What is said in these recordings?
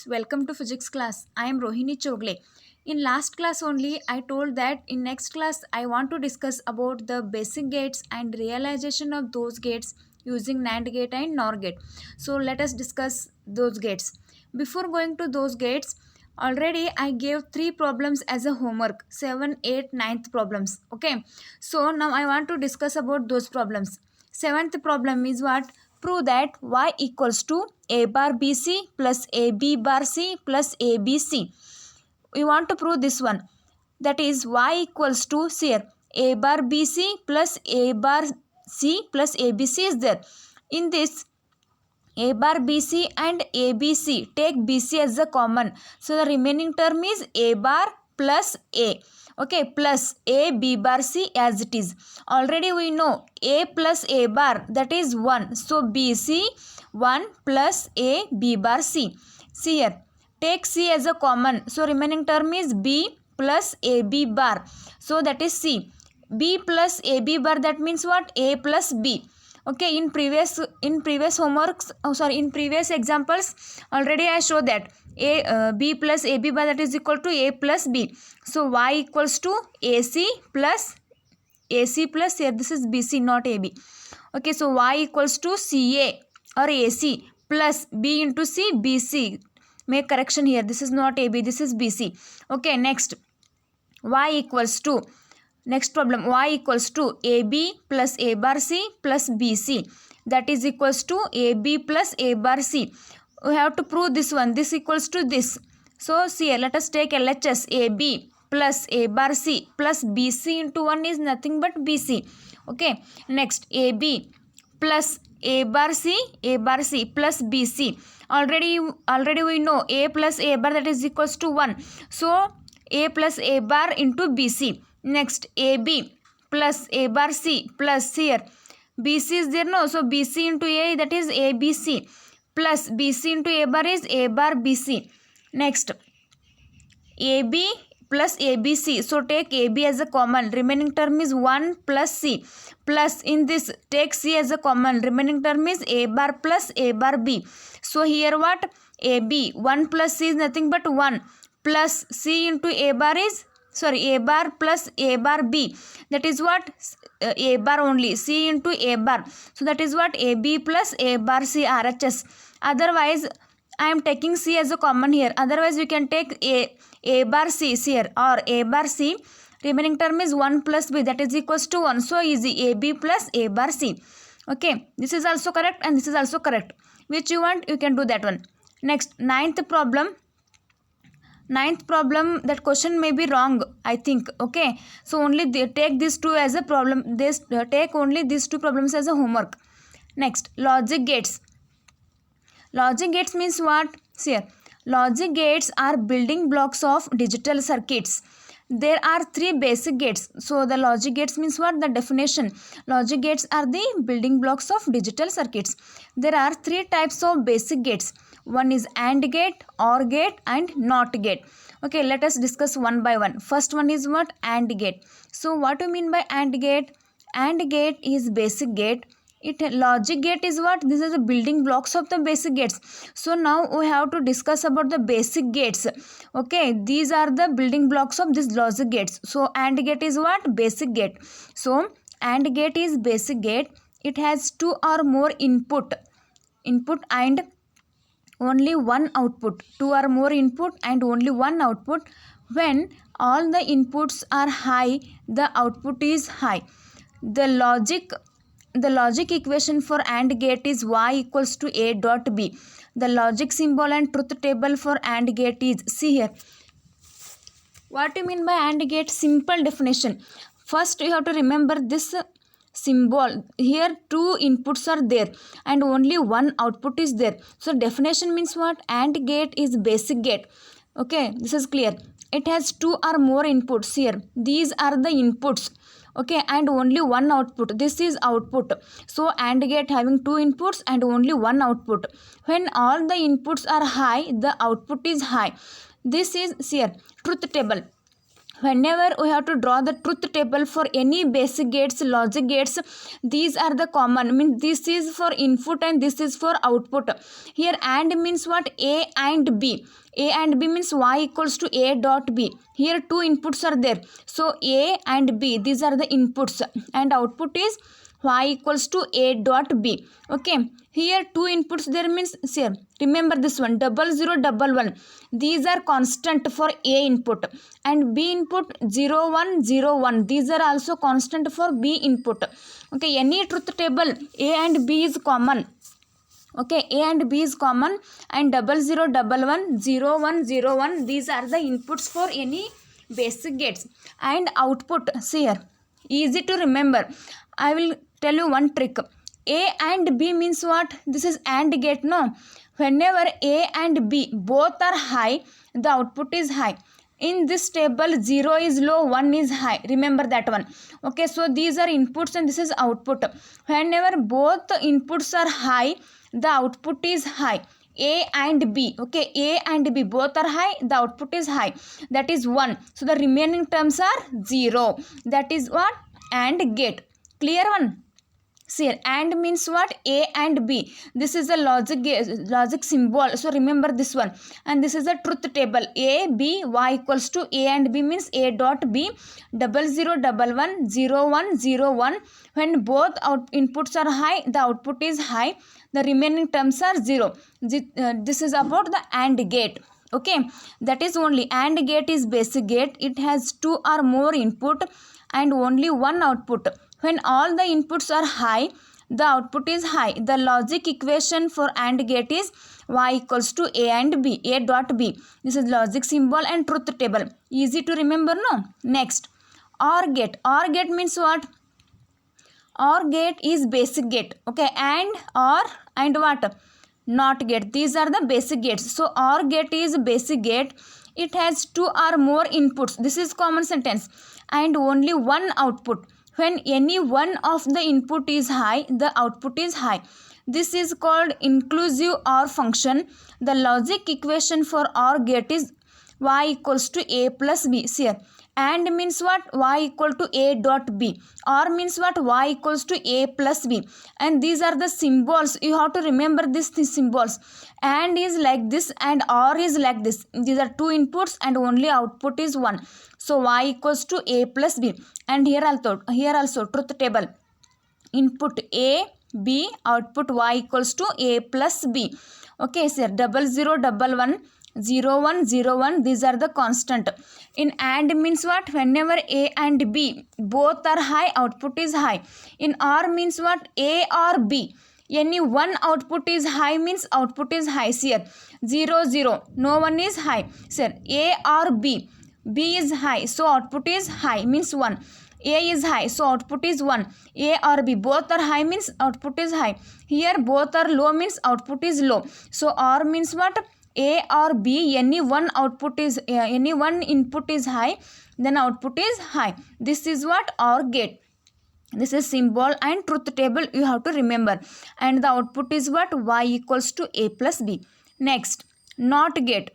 welcome to physics class. I am Rohini Chogle. In last class only I told that in next class I want to discuss about the basic gates and realization of those gates using NAND gate and NOR gate. So let us discuss those gates. Before going to those gates, already I gave 3 problems as a homework, 7, 8, 9th problems. Okay, so now I want to discuss about those problems. 7th problem is what? Prove that y equals to a bar bc plus ab bar c plus abc. We want to prove this one. That is y equals to here a bar bc plus a bar c plus abc is there. In this a bar bc and abc, take bc as a common, so the remaining term is a bar plus a. Okay, plus a b bar c as it is. Already we know a plus a bar, that is 1, so bc 1 plus a b bar c. See here, take c as a common, so remaining term is b plus a b bar, so that is c. B plus a b bar, that means what? A plus b. Okay, in previous homeworks, in previous examples already I show that b plus ab bar, that is equal to a plus b. So y equals to ac plus here, this is bc not ab. Okay, so y equals to ca or ac plus b into c bc. Make correction here, this is not ab, this is bc. Okay, next y equals to, next problem, y equals to ab plus a bar c plus bc, that is equals to ab plus a bar c. We have to prove this one, this equals to this. So see, let us take LHS. ab plus a bar c plus bc into 1 is nothing but bc. Okay, next ab plus a bar c plus bc. Already we know a plus a bar, that is equals to 1, so a plus a bar into bc. Next ab plus a bar c plus here bc is there, no, so bc into a, that is abc plus bc into a bar is a bar bc. Next ab plus abc, so take ab as a common, remaining term is 1 plus c, plus in this take c as a common, remaining term is a bar plus a bar b. So here what? ab 1 plus c is nothing but 1 plus c into a bar is, a bar plus a bar b, that is what? A bar only, c into a bar, so that is what? ab plus a bar c RHS. Otherwise I am taking c as a common here, otherwise we can take a bar c here, or a bar c, remaining term is 1 plus b, that is equals to 1, so easy, ab plus a bar c. Okay, this is also correct and this is also correct. Which you want, you can do that one. Next, ninth problem, that question may be wrong, I think. Okay, so only take these two as a problem, take only these two problems as a homework. Next, logic gates. Logic gates means what? See here, logic gates are building blocks of digital circuits. There are 3 basic gates. So the logic gates means what? The definition, logic gates are the building blocks of digital circuits. There are 3 types of basic gates. One is AND gate, OR gate and NOT gate. Okay, let us discuss one by one. First one is what? AND gate. So what do you mean by AND gate? AND gate is basic gate. Logic gate is what? This is the building blocks of the basic gates. So now we have to discuss about the basic gates. Okay, these are the building blocks of these logic gates. So AND gate is what? Basic gate. So AND gate is basic gate. It has 2 or more input and only one output. 2 or more input and only one output. When all the inputs are high, the output is high. The logic equation for AND gate is y equals to a dot b. The logic symbol and truth table for AND gate is, see here. What do you mean by AND gate? Simple definition. First you have to remember this symbol. Here 2 inputs are there and only one output is there. So definition means what? AND gate is basic gate. Okay, this is clear. It has 2 or more inputs here. These are the inputs. Okay, and only one output. This is output. So AND gate having 2 inputs and only one output. When all the inputs are high, the output is high. This is here truth table. whenever we have to draw the truth table for any basic gates, logic gates, these are the common, means this is for input and this is for output. Here and means what? A and B. A and B means y equals to A dot B. Here two inputs are there, so A and B, these are the inputs, and output is y equals to A dot B. Okay, here two inputs there means, here remember this one, 0011, these are constant for A input, and B input 0101, these are also constant for B input. Okay, any truth table A and B is common. Okay, A and B is common, and 0011, 0101, these are the inputs for any basic gates. And output, see here, easy to remember. I will tell you one trick. A and B means what? This is AND gate, no? Whenever A and B both are high, the output is high. In this table, 0 is low, 1 is high. Remember that one. Okay, so these are inputs and this is output. Whenever both inputs are high, the output is high. A and B. Okay, A and B both are high, the output is high. That is 1. So the remaining terms are 0. That is what? AND gate. Clear one? See here, and means what? A and B. This is a logic symbol. So remember this one. And this is a truth table. A, B, Y equals to A and B means A dot B. 0011, 0101. When both inputs are high, the output is high. The remaining terms are 0. This is about the AND gate. Okay, that is only. AND gate is basic gate. It has 2 or more input and only one output. When all the inputs are high, the output is high. The logic equation for AND gate is y equals to A and B, A dot B. This is logic symbol and truth table. Easy to remember, no? Next, OR gate. OR gate means what? OR gate is basic gate. Okay, and OR and what? NOT gate. These are the basic gates. So OR gate is basic gate. It has 2 or more inputs. This is common sentence. And only one output. When any one of the input is high, the output is high. This is called inclusive OR function. The logic equation for OR gate is y equals to A plus B. See here. And means what? Y equal to A dot B. OR means what? Y equals to A plus B. And these are the symbols. You have to remember these symbols. And is like this and OR is like this. These are 2 inputs and only output is 1. So y equals to A plus B. And here also truth table. Input A, B, output y equals to A plus B. Okay, sir. 0011, 0101, these are the constant. In AND means what? Whenever A and B both are high, output is high. In OR means what? A or B. Any one output is high means output is high. Here 0, 0. No one is high. Sir, A or B. B is high, so output is high means 1. A is high, so output is 1. A or B both are high means output is high. Here both are low means output is low. So OR means what? A or B, any one input is high, then output is high. This is what? OR gate. This is symbol and truth table you have to remember. And the output is what? Y equals to A plus B. Next, NOT gate.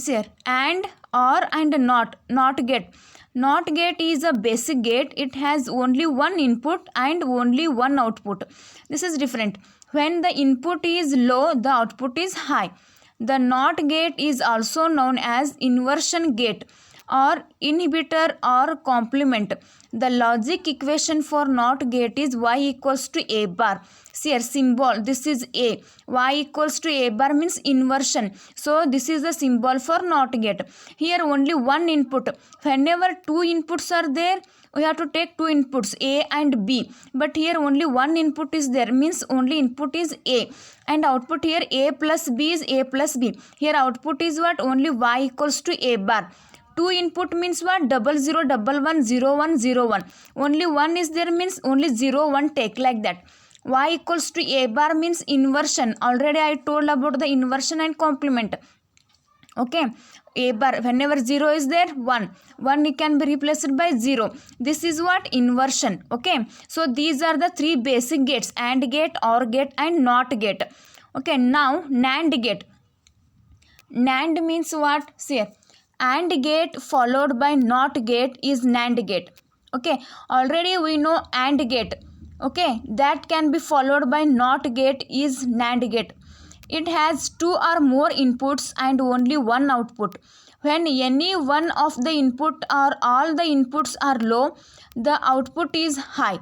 Here, and, OR and NOT gate. NOT gate is a basic gate. It has only one input and only one output. This is different. When the input is low, the output is high. The NOT gate is also known as inversion gate or inhibitor or complement. The logic equation for NOT gate is y equals to A bar. See here, symbol, this is A. Y equals to A bar means inversion. So this is the symbol for NOT gate. Here only one input. Whenever 2 inputs are there, we have to take 2 inputs A and B. But here only one input is there, means only input is A. And output here A plus B is A plus B. Here output is what? Only y equals to A bar. 2 input means what? 0011, 0101. Only 1 is there means only 0, 1 take, like that. Y equals to A bar means inversion. Already I told about the inversion and complement. Okay. A bar, whenever 0 is there, 1. 1 can be replaced by 0. This is what? Inversion. Okay. So these are the 3 basic gates. AND gate, OR gate and NOT gate. Okay. Now NAND gate. NAND means what? See, AND gate followed by NOT gate is NAND gate. Okay, already we know AND gate. Okay, that can be followed by NOT gate is NAND gate. It has two or more inputs and only one output. When any one of the input or all the inputs are low, the output is high.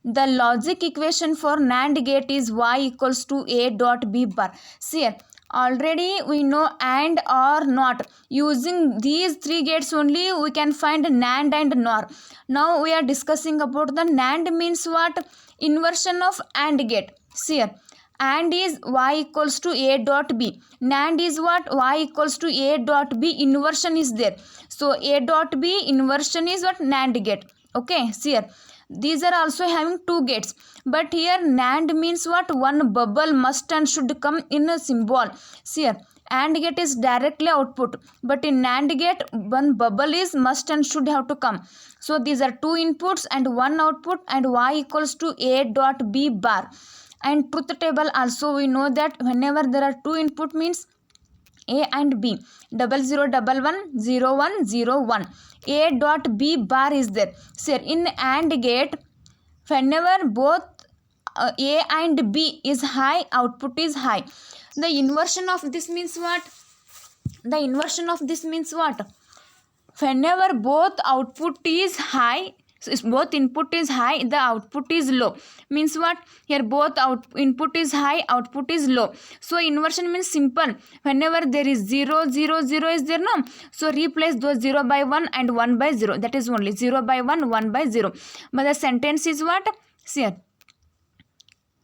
The logic equation for NAND gate is y equals to a dot b bar. See here, already we know AND or NOT. Using these three gates only we can find NAND and NOR. Now we are discussing about the NAND means what? Inversion of AND gate. See here, AND is y equals to a dot b. NAND is what? Y equals to a dot b. Inversion is there. So a dot b inversion is what? NAND gate. Okay, see here. These are also having two gates, but here NAND means what? One bubble must and should come in a symbol. See here, AND gate is directly output, but in NAND gate one bubble is must and should have to come. So these are two inputs and one output, and y equals to a dot b bar. And truth table also we know that whenever there are two input means a and b, 00110101, a dot b bar is there. So in AND gate, whenever both a and b is high, output is high. The inversion of this means what? The inversion of this means what? Whenever both output is high, so if both input is high, the output is low. Means what? Here both input is high, output is low. So inversion means simple. Whenever there is 0, 0, 0 is there, no? So replace those 0 by 1 and 1 by 0. That is only 0 by 1, 1 by 0. But the sentence is what? See here,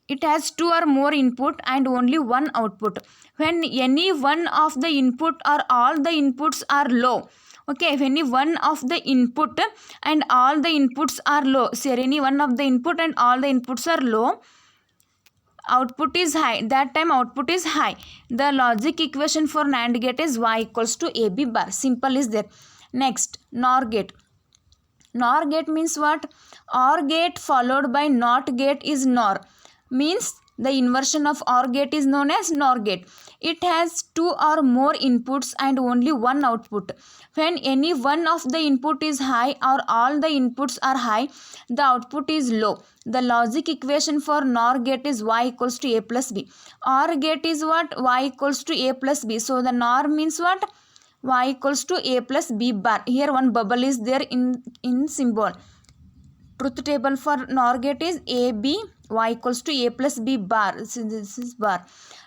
it has two or more input and only one output. When any one of the input or all the inputs are low. Okay, when any one of the input and all the inputs are low. So any one of the input and all the inputs are low, output is high. That time output is high. The logic equation for NAND gate is y equals to ab bar. Simple is there. Next, NOR gate. NOR gate means what? OR gate followed by NOT gate is NOR. Means the inversion of OR gate is known as NOR gate. It has two or more inputs and only one output. When any one of the input is high or all the inputs are high, the output is low. The logic equation for NOR gate is y equals to a plus b. OR gate is what? Y equals to a plus b. So the NOR means what? Y equals to a plus b bar. Here one bubble is there in symbol. Truth table for NOR gate is a b, y equals to a plus b bar. So this is bar.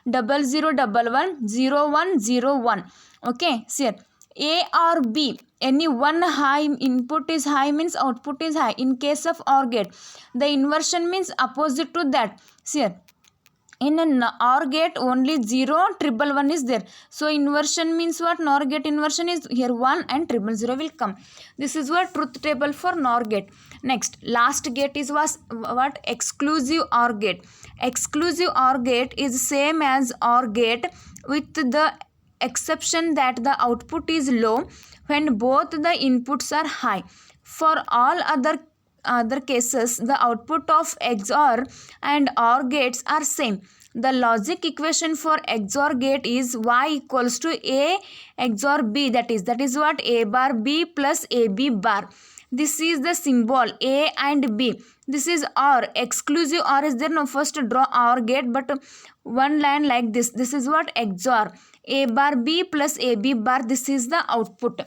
00110101. Okay, see here, a or b, any one high input is high means output is high. In case of OR gate, the inversion means opposite to that. See here, in an OR gate only 0, 111 is there. So inversion means what? NOR gate inversion is here 1 and 000 will come. This is what truth table for NOR gate. Next, last gate is what? Exclusive OR gate. Exclusive OR gate is same as OR gate with the exception that the output is low when both the inputs are high. For all other cases, the output of XOR and OR gates are same. The logic equation for XOR gate is y equals to a XOR b. That is what? A bar b plus ab bar. This is the symbol a and b. This is OR. Exclusive OR is there. No, first draw OR gate, but one line like this. This is what? XOR. A bar b plus ab bar. This is the output.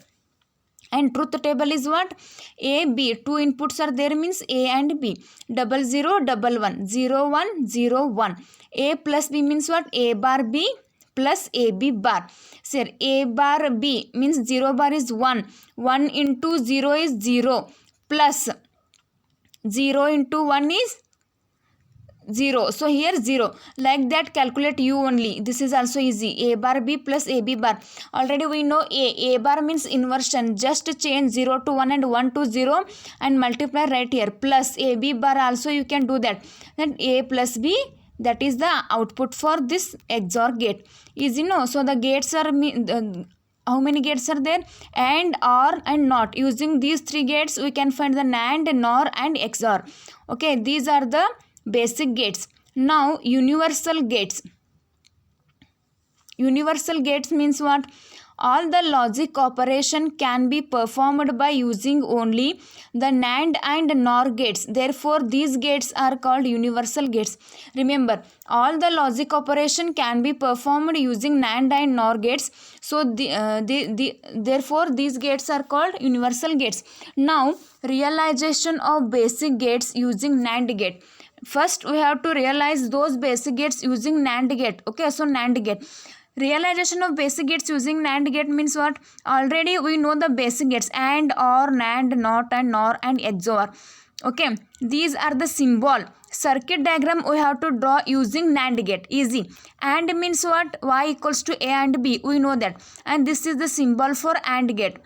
And truth table is what? A, B. Two inputs are there means A and B. 0011 0101. A plus B means what? A bar B plus AB bar. Sir, A bar B means 0 bar is 1. 1 into 0 is 0. Plus 0 into 1 is 0. So here 0. Like that calculate U only. This is also easy. A bar B plus AB bar. Already we know A bar means inversion. Just change 0 to 1 and 1 to 0 and multiply right here. Plus AB bar also you can do that. Then A plus B, that is the output for this XOR gate. Easy, no? So the gates are how many gates are there? AND, OR and NOT. Using these three gates we can find the NAND, NOR and XOR. Okay, these are the basic gates. Now universal gates. Universal gates means what? All the logic operation can be performed by using only the NAND and NOR gates. Therefore, these gates are called universal gates. Remember, all the logic operation can be performed using NAND and NOR gates. So, therefore, these gates are called universal gates. Now, realization of basic gates using NAND gate. First, we have to realize those basic gates using NAND gate. Okay, so NAND gate. Realization of basic gates using NAND gate means what? Already we know the basic gates: AND, OR, NAND, NOT and NOR and XOR. Okay, these are the symbol. Circuit diagram we have to draw using NAND gate. Easy. AND means what? Y equals to A and B. We know that. And this is the symbol for AND gate.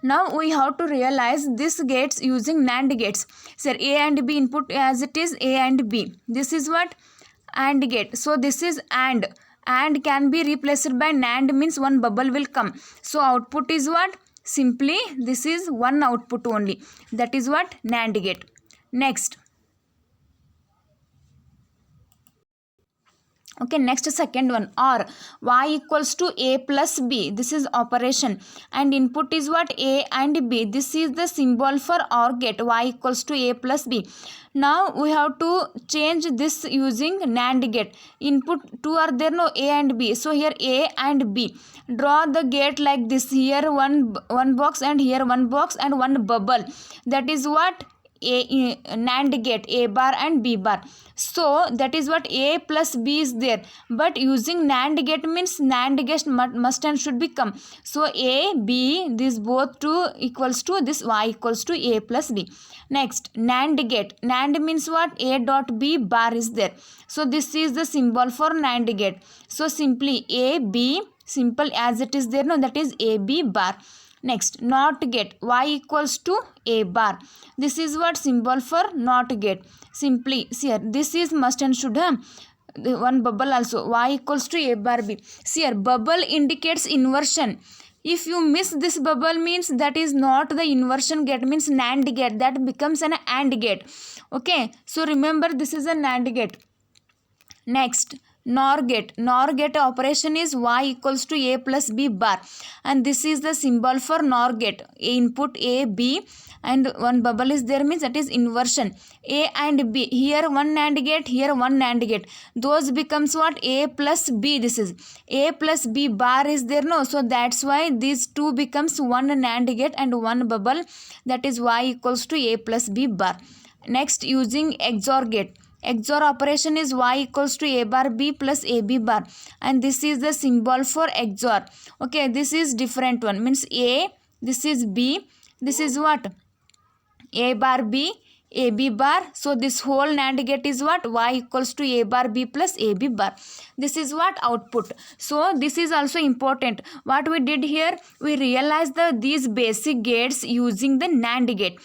Now we have to realize this gates using NAND gates. So A and B input as it is A and B. This is what? AND gate. So this is AND. AND can be replaced by NAND means one bubble will come. So output is what? Simply this is one output only. That is what? NAND gate. Next. Okay, next second one, or y equals to a plus b. This is operation and input is what? A and b. This is the symbol for OR gate. Y equals to a plus b. Now we have to change this using NAND gate. Input two are there, no? A and b. So here A and B. Draw the gate like this. Here one box and here one box and one bubble. That is what? NAND gate, A bar and B bar. So that is what? A plus B is there, but using NAND gate means NAND gate must and should become. So A, B, this both two equals to this Y equals to A plus B. Next, NAND gate. NAND means what? A dot B bar is there. So this is the symbol for NAND gate. So simply A, B, simple as it is there, no? That is A, B bar. Next, NOT gate. Y equals to A bar. This is what? Symbol for NOT gate. Simply, see here, this is must and should have one bubble also. Y equals to A bar B. See here, bubble indicates inversion. If you miss this bubble means that is not the inversion gate, means NAND gate. That becomes an AND gate. Okay, so remember this is a NAND gate. Next, NOR gate. NOR gate operation is Y equals to A plus B bar, and this is the symbol for NOR gate. Input A, B and one bubble is there means that is inversion. A and B. Here one NAND gate, here one NAND gate. Those becomes what? A plus B. This is A plus B bar is there, no? So that's why these two becomes one NAND gate and one bubble. That is Y equals to A plus B bar. Next, using XOR gate. XOR operation is Y equals to A bar B plus AB bar, and this is the symbol for XOR. Okay, this is different one, means A, this is B, this is what? A bar B, AB bar. So this whole NAND gate is what? Y equals to A bar B plus AB bar. This is what? Output. So this is also important. What we did here, we realized these basic gates using the NAND gate.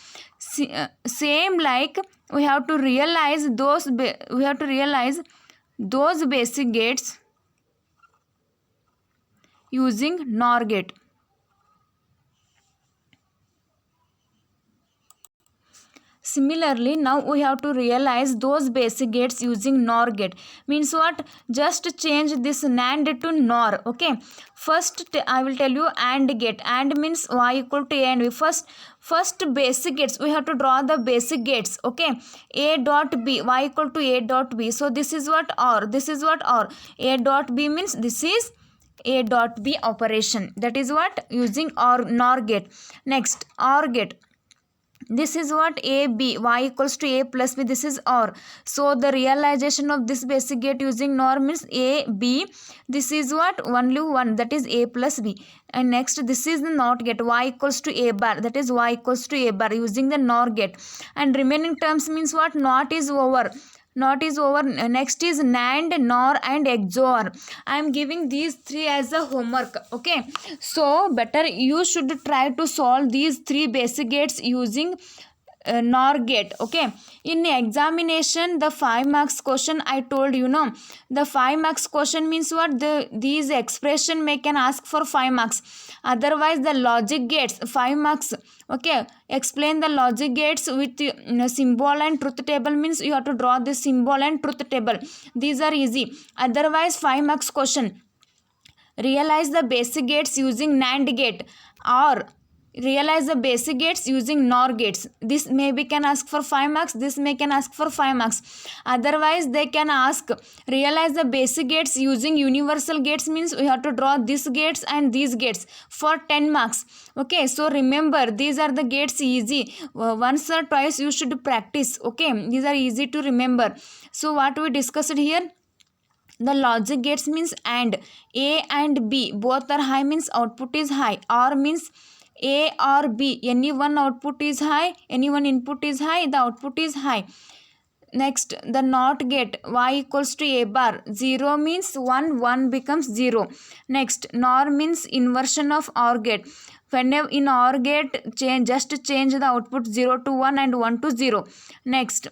Same like we have to realize those basic gates using NOR gate. Similarly, now we have to realize those basic gates using NOR gate. Means what? Just change this NAND to NOR. Okay. First, I will tell you AND gate. AND means Y equal to A and B. First basic gates. We have to draw the basic gates. Okay. A dot B. Y equal to A dot B. So this is what? OR. This is what? OR. A dot B means this is A dot B operation. That is what? Using OR NOR gate. Next, OR gate. This is what? A, B, Y equals to A plus B. This is OR. So the realization of this basic gate using NOR means A, B. This is what? Only one. That is A plus B. And next, this is the NOT gate. Y equals to A bar. That is Y equals to A bar using the NOR gate. And remaining terms means what? NOT is over. NOT is over. Next is NAND, NOR and XOR. I am giving these three as a homework. Okay. So better you should try to solve these three basic gates using NOR gate. Okay. In examination, the 5 marks question I told you, no, the 5 marks question means what? These expression may can ask for 5 marks. Otherwise the logic gates 5 marks. Okay, explain the logic gates with symbol and truth table means you have to draw this symbol and truth table. These are easy. Otherwise 5 marks question. realize the basic gates using NAND gate, or realize the basic gates using NOR gates. This maybe can ask for 5 marks, this may can ask for 5 marks. Otherwise they can ask realize the basic gates using universal gates, means we have to draw these gates and these gates for 10 marks. Okay, so remember these are the gates easy. Once or twice you should practice. Okay, these are easy to remember. So what we discussed here, the logic gates means and A and B both are high, means output is high. OR means A or B, any one output is high, any one input is high, the output is high. Next, the NOT gate, y equals to A bar. 0 means 1, 1 becomes 0. Next, NOR means inversion of OR gate. Whenever in OR gate, just change the output 0 to 1 and 1 to 0. Next,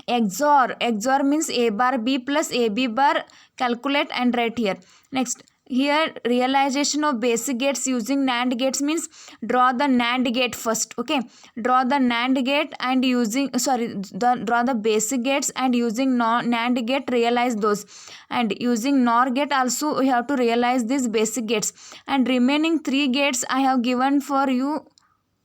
XOR means A bar B plus AB bar, calculate and write here. Next, here realization of basic gates using NAND gates means draw the NAND gate first. Okay, draw the NAND gate and using draw the basic gates and using NAND gate realize those, and using NOR gate also we have to realize these basic gates, and remaining 3 gates I have given for you,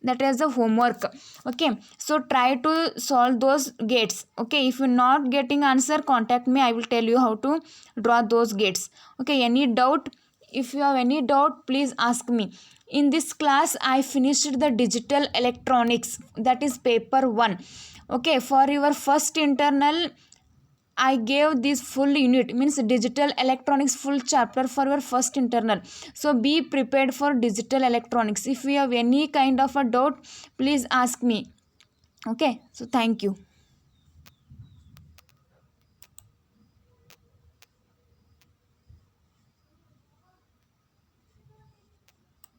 that is the homework. Okay, so try to solve those gates. Okay, if you're not getting answer, contact me, I will tell you how to draw those gates. Okay, any doubt, if you have any doubt, please ask me. In this class I finished the digital electronics, that is paper 1. Okay, for your first internal I gave this full unit, means digital electronics full chapter for your first internal. So be prepared for digital electronics. If you have any kind of a doubt, please ask me. Okay, so thank you.